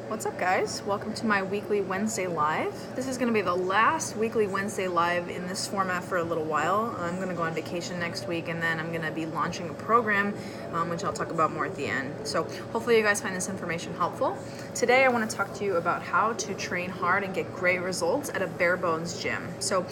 What's up, guys? Welcome to my weekly Wednesday live. This is going to be the last weekly Wednesday live in this format for a little while. I'm going to go on vacation next week, and then I'm going to be launching a program, which I'll talk about more at the end. So hopefully you guys find this information helpful. Today I want to talk to you about how to train hard and get great results at a bare bones gym. So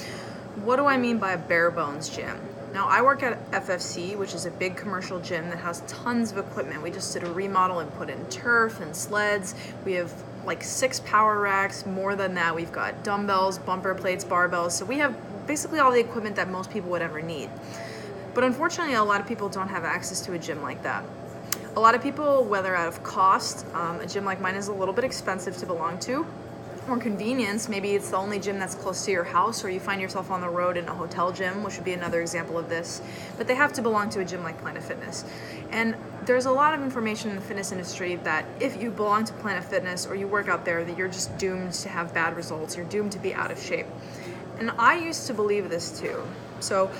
what do I mean by a bare bones gym? Now, I work at FFC, which is a big commercial gym that has tons of equipment. We just did a remodel and put in turf and sleds. We have like 6 power racks. More than that, we've got dumbbells, bumper plates, barbells. So we have basically all the equipment that most people would ever need. But unfortunately, a lot of people don't have access to a gym like that. A lot of people, whether out of cost, a gym like mine is a little bit expensive to belong to, or convenience, maybe it's the only gym that's close to your house, or you find yourself on the road in a hotel gym, which would be another example of this, but they have to belong to a gym like Planet Fitness. And there's a lot of information in the fitness industry that if you belong to Planet Fitness or you work out there, that you're just doomed to have bad results, you're doomed to be out of shape. And I used to believe this too. So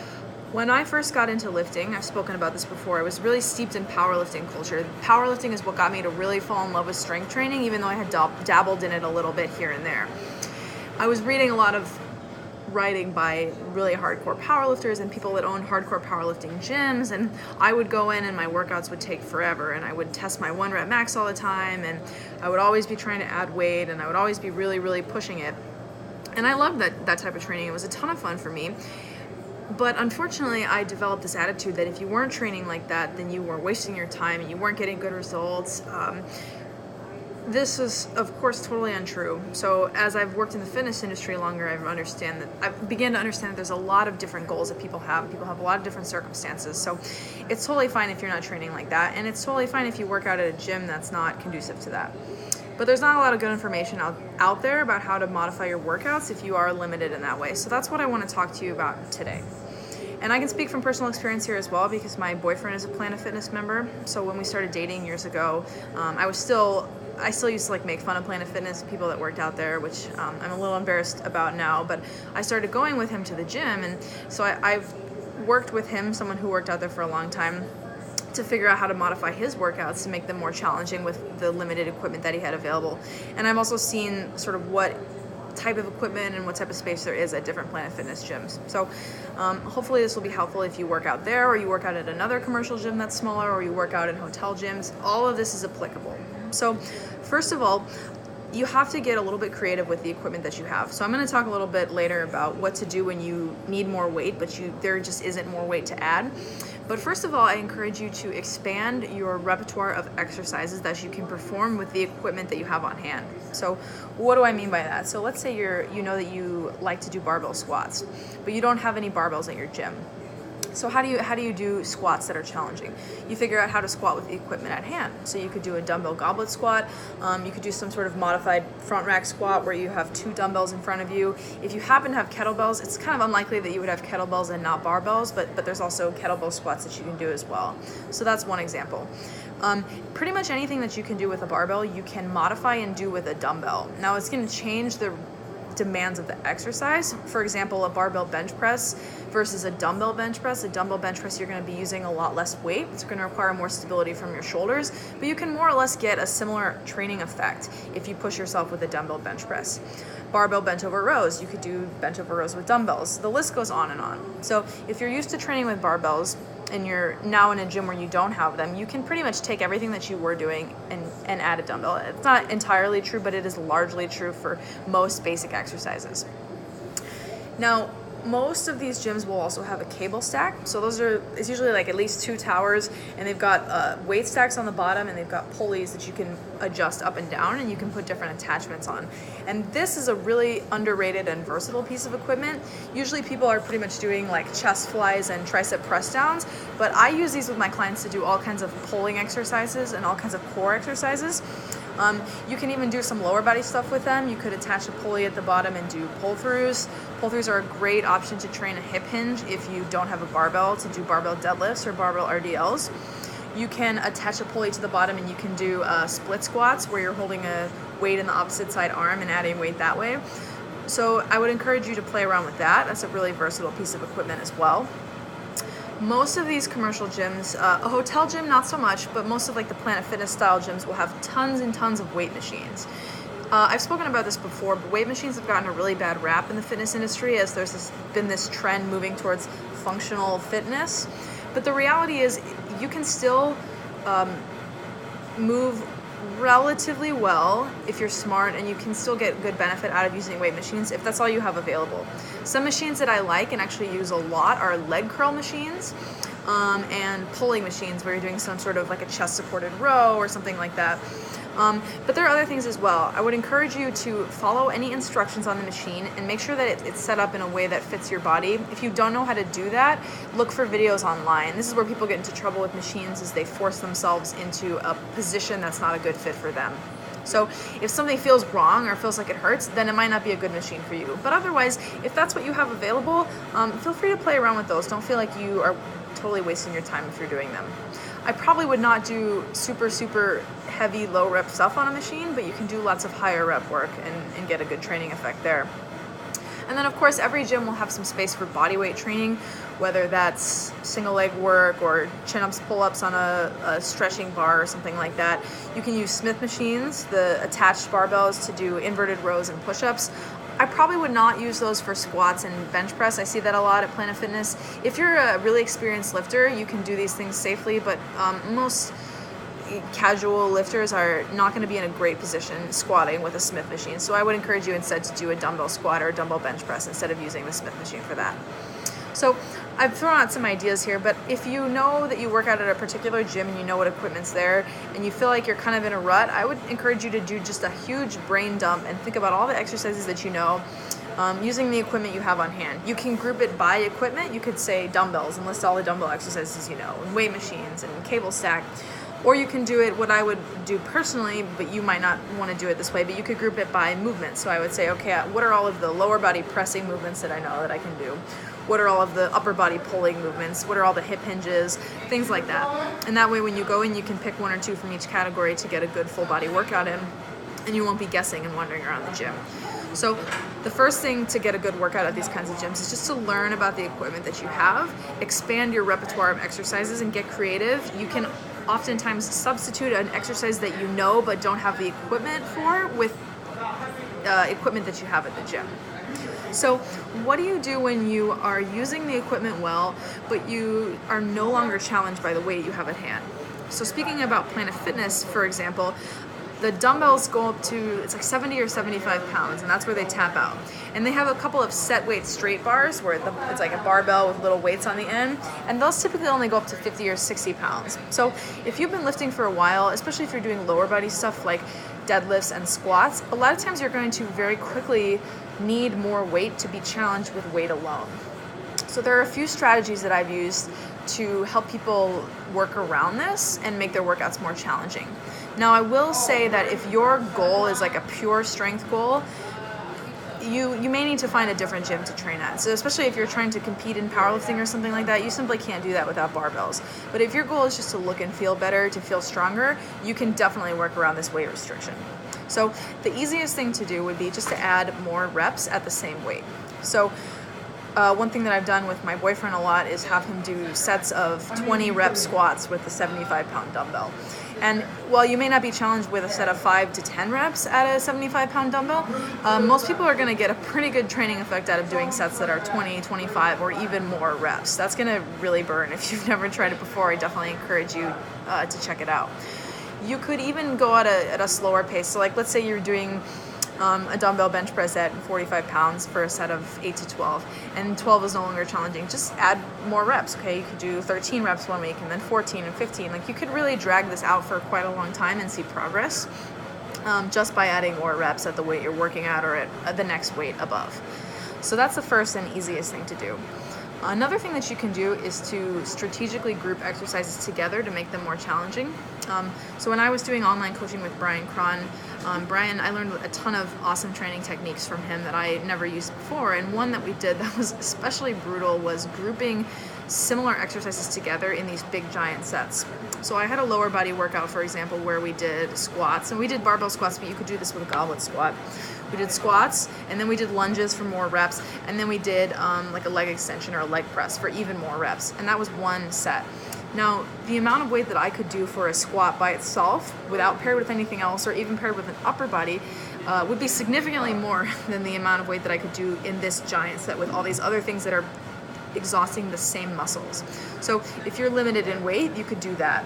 when I first got into lifting, I've spoken about this before, I was really steeped in powerlifting culture. Powerlifting is what got me to really fall in love with strength training, even though I had dabbled in it a little bit here and there. I was reading a lot of writing by really hardcore powerlifters and people that own hardcore powerlifting gyms, and I would go in and my workouts would take forever, and I would test my 1 rep max all the time, and I would always be trying to add weight, and I would always be really pushing it. And I loved that type of training. It was a ton of fun for me. But unfortunately, I developed this attitude that if you weren't training like that, then you were wasting your time and you weren't getting good results. This is, of course, totally untrue. So as I've worked in the fitness industry longer, I've began to understand that there's a lot of different goals that people have. People have a lot of different circumstances. So it's totally fine if you're not training like that. And it's totally fine if you work out at a gym that's not conducive to that. But there's not a lot of good information out there about how to modify your workouts if you are limited in that way. So that's what I want to talk to you about today. And I can speak from personal experience here as well, because my boyfriend is a Planet Fitness member. So when we started dating years ago, I still used to make fun of Planet Fitness, people that worked out there, which I'm a little embarrassed about now. But I started going with him to the gym, and so I've worked with him, someone who worked out there for a long time, to figure out how to modify his workouts to make them more challenging with the limited equipment that he had available. And I've also seen sort of what type of equipment and what type of space there is at different Planet Fitness gyms. So hopefully this will be helpful if you work out there, or you work out at another commercial gym that's smaller, or you work out in hotel gyms. All of this is applicable. So first of all, you have to get a little bit creative with the equipment that you have. So I'm going to talk a little bit later about what to do when you need more weight, but there just isn't more weight to add. But first of all, I encourage you to expand your repertoire of exercises that you can perform with the equipment that you have on hand. So what do I mean by that? So let's say you know that you like to do barbell squats, but you don't have any barbells at your gym. So how do you do squats that are challenging? You figure out how to squat with the equipment at hand. So you could do a dumbbell goblet squat. You could do some sort of modified front rack squat where you have 2 dumbbells in front of you. If you happen to have kettlebells, it's kind of unlikely that you would have kettlebells and not barbells, but there's also kettlebell squats that you can do as well. So that's one example. Pretty much anything that you can do with a barbell, you can modify and do with a dumbbell. Now it's going to change the demands of the exercise. For example, a barbell bench press versus a dumbbell bench press. A dumbbell bench press, you're going to be using a lot less weight. It's going to require more stability from your shoulders, but you can more or less get a similar training effect if you push yourself with a dumbbell bench press. Barbell bent over rows, you could do bent over rows with dumbbells. The list goes on and on. So if you're used to training with barbells and you're now in a gym where you don't have them, you can pretty much take everything that you were doing and add a dumbbell. It's not entirely true, but it is largely true for most basic exercises. Now, most of these gyms will also have a cable stack. So it's usually at least 2 towers, and they've got weight stacks on the bottom, and they've got pulleys that you can adjust up and down, and you can put different attachments on. And this is a really underrated and versatile piece of equipment. Usually people are pretty much doing chest flies and tricep press downs, but I use these with my clients to do all kinds of pulling exercises and all kinds of core exercises. You can even do some lower body stuff with them. You could attach a pulley at the bottom and do pull-throughs. Pull-throughs are a great option to train a hip hinge if you don't have a barbell, to do barbell deadlifts or barbell RDLs. You can attach a pulley to the bottom and you can do split squats where you're holding a weight in the opposite side arm and adding weight that way. So I would encourage you to play around with that. That's a really versatile piece of equipment as well. Most of these commercial gyms, a hotel gym not so much, but most of like the Planet Fitness style gyms will have tons and tons of weight machines. I've spoken about this before, but weight machines have gotten a really bad rap in the fitness industry as there's been this trend moving towards functional fitness. But the reality is you can still move relatively well if you're smart, and you can still get good benefit out of using weight machines if that's all you have available. Some machines that I like and actually use a lot are leg curl machines and pulling machines where you're doing some sort of like a chest supported row or something like that. But there are other things as well. I would encourage you to follow any instructions on the machine and make sure that it's set up in a way that fits your body. If you don't know how to do that, look for videos online. This is where people get into trouble with machines, is they force themselves into a position that's not a good fit for them. So if something feels wrong or feels like it hurts, then it might not be a good machine for you. But otherwise, if that's what you have available, feel free to play around with those. Don't feel like you are totally wasting your time if you're doing them. I probably would not do super heavy low rep stuff on a machine, but you can do lots of higher rep work and get a good training effect there. And then of course every gym will have some space for bodyweight training, whether that's single leg work or chin-ups, pull-ups on a stretching bar or something like that. You can use Smith machines, the attached barbells, to do inverted rows and push-ups. I probably would not use those for squats and bench press. I see that a lot at Planet Fitness. If you're a really experienced lifter, you can do these things safely, but most casual lifters are not going to be in a great position squatting with a Smith machine. So I would encourage you instead to do a dumbbell squat or a dumbbell bench press instead of using the Smith machine for that. So I've thrown out some ideas here, but if you know that you work out at a particular gym and you know what equipment's there and you feel like you're kind of in a rut, I would encourage you to do just a huge brain dump and think about all the exercises that you know using the equipment you have on hand. You can group it by equipment. You could say dumbbells and list all the dumbbell exercises you know, and weight machines and cable stack. Or you can do it, what I would do personally, but you might not want to do it this way, but you could group it by movement. So I would say, okay, what are all of the lower body pressing movements that I know that I can do? What are all of the upper body pulling movements? What are all the hip hinges? Things like that. And that way when you go in, you can pick one or two from each category to get a good full body workout in, and you won't be guessing and wandering around the gym. So the first thing to get a good workout at these kinds of gyms is just to learn about the equipment that you have, expand your repertoire of exercises, and get creative. You can oftentimes substitute an exercise that you know but don't have the equipment for with equipment that you have at the gym. So what do you do when you are using the equipment well, but you are no longer challenged by the weight you have at hand? So speaking about Planet Fitness, for example, the dumbbells go up to, it's like 70 or 75 pounds, and that's where they tap out. And they have a couple of set weight straight bars where it's like a barbell with little weights on the end, and those typically only go up to 50 or 60 pounds. So if you've been lifting for a while, especially if you're doing lower body stuff like deadlifts and squats, a lot of times you're going to very quickly need more weight to be challenged with weight alone. So there are a few strategies that I've used to help people work around this and make their workouts more challenging. Now, I will say that if your goal is like a pure strength goal, you may need to find a different gym to train at. So especially if you're trying to compete in powerlifting or something like that, you simply can't do that without barbells. But if your goal is just to look and feel better, to feel stronger, you can definitely work around this weight restriction. So the easiest thing to do would be just to add more reps at the same weight. So one thing that I've done with my boyfriend a lot is have him do sets of 20 rep squats with the 75-pound dumbbell. And while you may not be challenged with a set of 5 to 10 reps at a 75-pound dumbbell, most people are going to get a pretty good training effect out of doing sets that are 20, 25, or even more reps. That's going to really burn. If you've never tried it before, I definitely encourage you to check it out. You could even go at a slower pace. So like, let's say you're doing a dumbbell bench press at 45 pounds for a set of 8 to 12, and 12 is no longer challenging. Just add more reps, okay? You could do 13 reps one week and then 14 and 15. Like, you could really drag this out for quite a long time and see progress just by adding more reps at the weight you're working at or at the next weight above. So that's the first and easiest thing to do. Another thing that you can do is to strategically group exercises together to make them more challenging. So when I was doing online coaching with Brian Cron, I learned a ton of awesome training techniques from him that I never used before. And one that we did that was especially brutal was grouping similar exercises together in these big giant sets. So I had a lower body workout, for example, where we did squats, and we did barbell squats, but you could do this with a goblet squat. We did squats, and then we did lunges for more reps, and then we did like a leg extension or a leg press for even more reps, and that was one set. Now, the amount of weight that I could do for a squat by itself, without paired with anything else, or even paired with an upper body, would be significantly more than the amount of weight that I could do in this giant set with all these other things that are exhausting the same muscles. So if you're limited in weight, you could do that.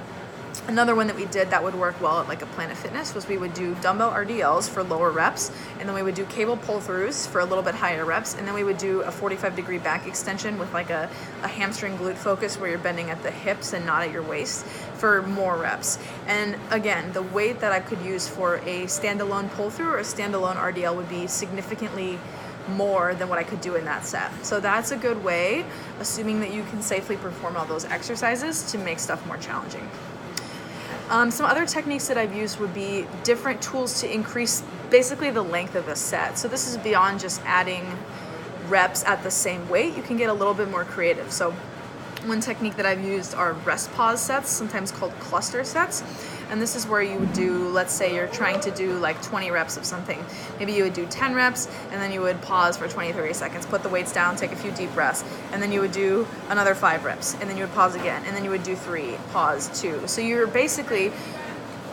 Another one that we did that would work well at like a Planet Fitness was we would do dumbbell RDLs for lower reps, and then we would do cable pull-throughs for a little bit higher reps, and then we would do a 45-degree back extension with like a hamstring glute focus where you're bending at the hips and not at your waist for more reps. And again, the weight that I could use for a standalone pull-through or a standalone RDL would be significantly more than what I could do in that set. So that's a good way, assuming that you can safely perform all those exercises, to make stuff more challenging. Some other techniques that I've used would be different tools to increase basically the length of a set. So this is beyond just adding reps at the same weight. You can get a little bit more creative. So one technique that I've used are rest pause sets, sometimes called cluster sets. And this is where you would do, let's say you're trying to do like 20 reps of something. Maybe you would do 10 reps, and then you would pause for 20, 30 seconds, put the weights down, take a few deep breaths, and then you would do another 5 reps, and then you would pause again, and then you would do 3, pause 2. So you're basically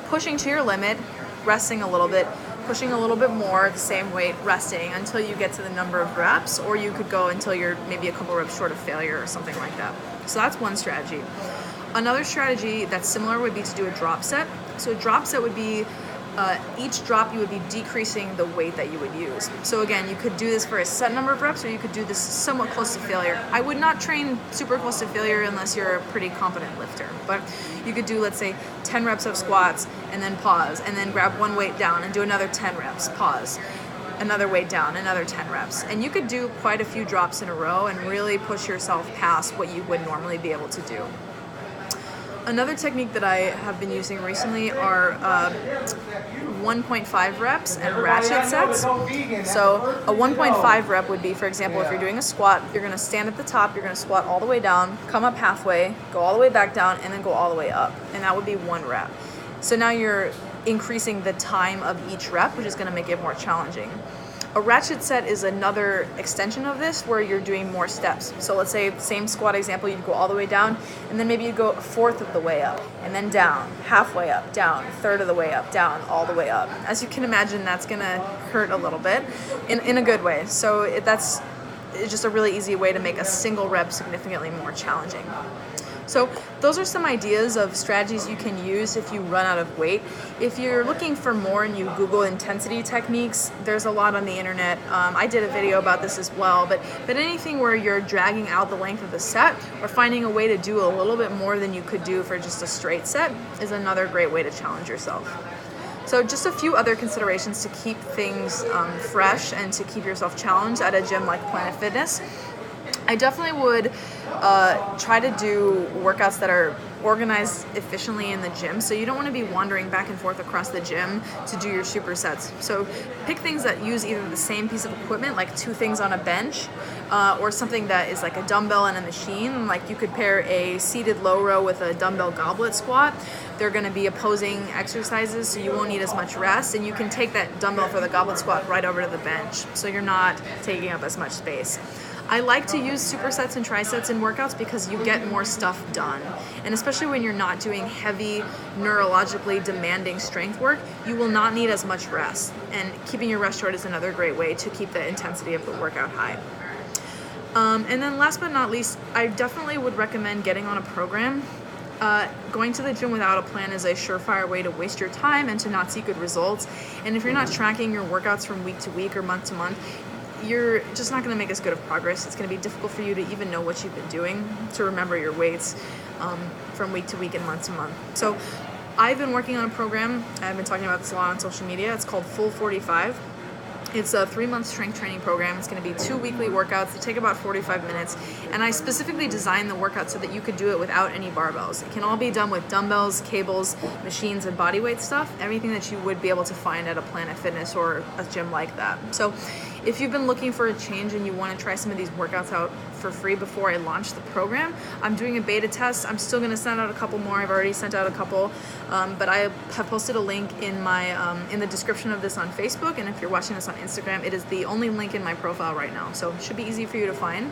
pushing to your limit, resting a little bit, pushing a little bit more, the same weight, resting until you get to the number of reps, or you could go until you're maybe a couple reps short of failure or something like that. So that's one strategy. Another strategy that's similar would be to do a drop set. So a drop set would be each drop you would be decreasing the weight that you would use. So again, you could do this for a set number of reps, or you could do this somewhat close to failure. I would not train super close to failure unless you're a pretty competent lifter, but you could do, let's say, 10 reps of squats and then pause, and then grab one weight down and do another 10 reps, pause, another weight down, another 10 reps. And you could do quite a few drops in a row and really push yourself past what you would normally be able to do. Another technique that I have been using recently are 1.5 reps and ratchet sets. So a 1.5 rep would be, for example, if you're doing a squat, you're going to stand at the top, you're going to squat all the way down, come up halfway, go all the way back down, and then go all the way up. And that would be 1 rep. So now you're increasing the time of each rep, which is going to make it more challenging. A ratchet set is another extension of this where you're doing more steps. So let's say, same squat example, you'd go all the way down, and then maybe you'd go a fourth of the way up, and then down, halfway up, down, a third of the way up, down, all the way up. As you can imagine, that's gonna hurt a little bit in a good way. So that's just a really easy way to make a single rep significantly more challenging. So those are some ideas of strategies you can use if you run out of weight. If you're looking for more and you Google intensity techniques, there's a lot on the internet. I did a video about this as well, but anything where you're dragging out the length of the set or finding a way to do a little bit more than you could do for just a straight set is another great way to challenge yourself. So just a few other considerations to keep things fresh and to keep yourself challenged at a gym like Planet Fitness. I definitely would try to do workouts that are organized efficiently in the gym. So you don't want to be wandering back and forth across the gym to do your supersets. So pick things that use either the same piece of equipment, like 2 things on a bench, or something that is like a dumbbell and a machine. Like you could pair a seated low row with a dumbbell goblet squat. They're going to be opposing exercises, so you won't need as much rest, and you can take that dumbbell for the goblet squat right over to the bench, so you're not taking up as much space. I like to use supersets and trisets in workouts because you get more stuff done. And especially when you're not doing heavy, neurologically demanding strength work, you will not need as much rest. And keeping your rest short is another great way to keep the intensity of the workout high. And then last but not least, I definitely would recommend getting on a program. Going to the gym without a plan is a surefire way to waste your time and to not see good results. And if you're not tracking your workouts from week to week or month to month, you're just not going to make as good of progress. It's going to be difficult for you to even know what you've been doing, to remember your weights from week to week and month to month. So I've been working on a program. I've been talking about this a lot on social media. It's called Full 45. It's a 3-month strength training program. It's going to be 2 weekly workouts that take about 45 minutes, And I specifically designed the workout so that you could do it without any barbells. It can all be done with dumbbells, cables, machines, and bodyweight stuff, everything that you would be able to find at a Planet Fitness or a gym like that. So if you've been looking for a change and you want to try some of these workouts out for free before I launch the program, I'm doing a beta test. I'm still going to send out a couple more. I've already sent out a couple, but I have posted a link in my in the description of this on Facebook, and if you're watching this on Instagram, it is the only link in my profile right now, so it should be easy for you to find.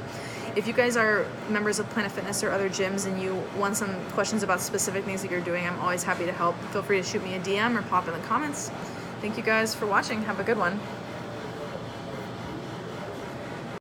If you guys are members of Planet Fitness or other gyms and you want some questions about specific things that you're doing, I'm always happy to help. Feel free to shoot me a DM or pop in the comments. Thank you guys for watching. Have a good one.